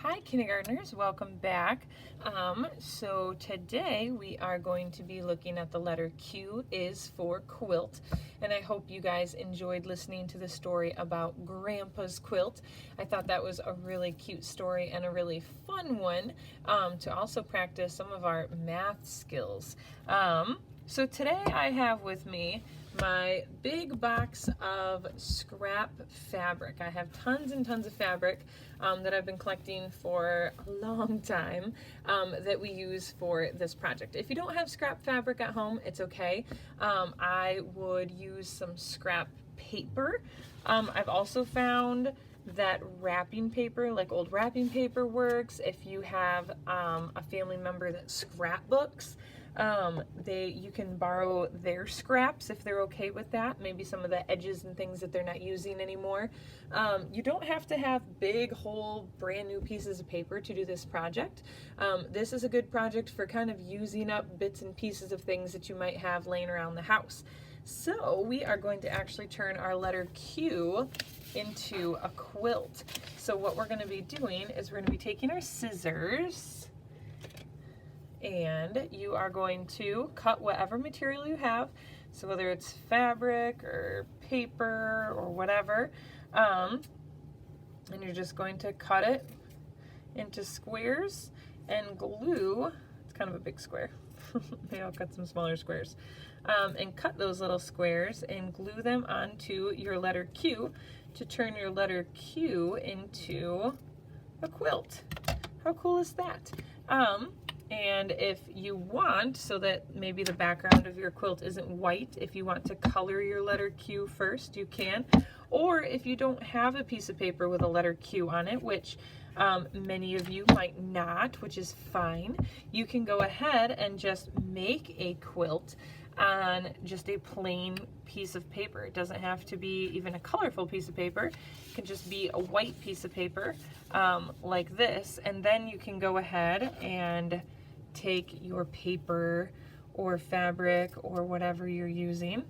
Hi kindergartners, welcome back. So today we are going to be looking at the letter Q is for quilt, and I hope you guys enjoyed listening to the story about Grandpa's quilt. I thought that was a really cute story and a really fun one to also practice some of our math skills. So today I have with me my big box of scrap fabric. I have tons and tons of fabric that I've been collecting for a long time that we use for this project. If you don't have scrap fabric at home, it's okay. I would use some scrap paper. I've also found that wrapping paper, like old wrapping paper, works. If you have a family member that scrapbooks, you can borrow their scraps if they're okay with that. Maybe some of the edges and things that they're not using anymore. You don't have to have big, whole, brand new pieces of paper to do this project. This is a good project for kind of using up bits and pieces of things that you might have laying around the house. So we are going to actually turn our letter Q into a quilt. So what we're going to be doing is we're going to be taking our scissors, and you are going to cut whatever material you have. So whether it's fabric or paper or whatever, and you're just going to cut it into squares and glue. It's kind of a big square. Maybe I'll cut some smaller squares. And cut those little squares and glue them onto your letter Q to turn your letter Q into a quilt. How cool is that? And if you want, so that maybe the background of your quilt isn't white, if you want to color your letter Q first, you can. Or if you don't have a piece of paper with a letter Q on it, which many of you might not, which is fine, you can go ahead and just make a quilt on just a plain piece of paper. It doesn't have to be even a colorful piece of paper. It can just be a white piece of paper like this, and then you can go ahead and take your paper or fabric or whatever you're using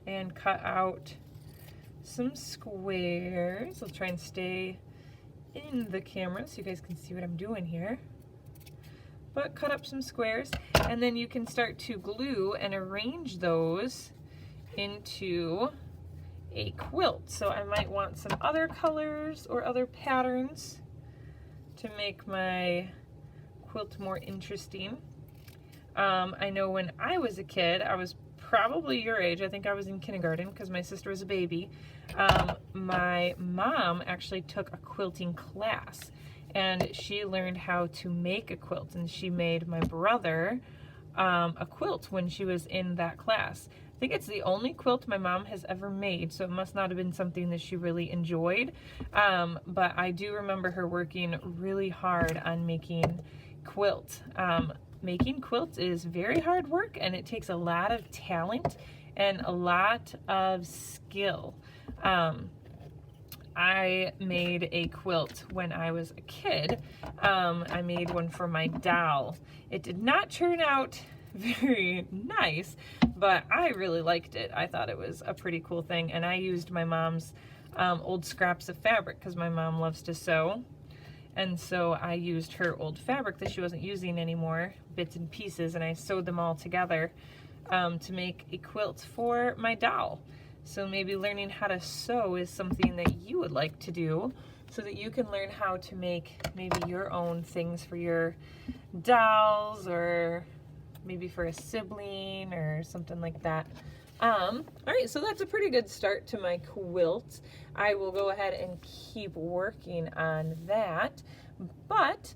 and cut out some squares. I'll try and stay in the camera so you guys can see what I'm doing here. But cut up some squares, and then you can start to glue and arrange those into a quilt. So I might want some other colors or other patterns to make my quilt more interesting. I know when I was a kid, I was probably your age, I think I was in kindergarten because my sister was a baby. My mom actually took a quilting class, and she learned how to make a quilt, and she made my brother a quilt when she was in that class. I think it's the only quilt my mom has ever made, so it must not have been something that she really enjoyed. But I do remember her working really hard on making quilt. Making quilts is very hard work, and it takes a lot of talent and a lot of skill. I made a quilt when I was a kid. I made one for my doll. It did not turn out very nice, but I really liked it. I thought it was a pretty cool thing, and I used my mom's old scraps of fabric because my mom loves to sew. And so I used her old fabric that she wasn't using anymore, bits and pieces, and I sewed them all together to make a quilt for my doll. So maybe learning how to sew is something that you would like to do so that you can learn how to make maybe your own things for your dolls, or maybe for a sibling or something like that. All right, so that's a pretty good start to my quilt. I will go ahead and keep working on that, but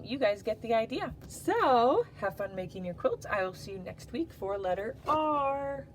you guys get the idea. So have fun making your quilt. I will see you next week for letter R.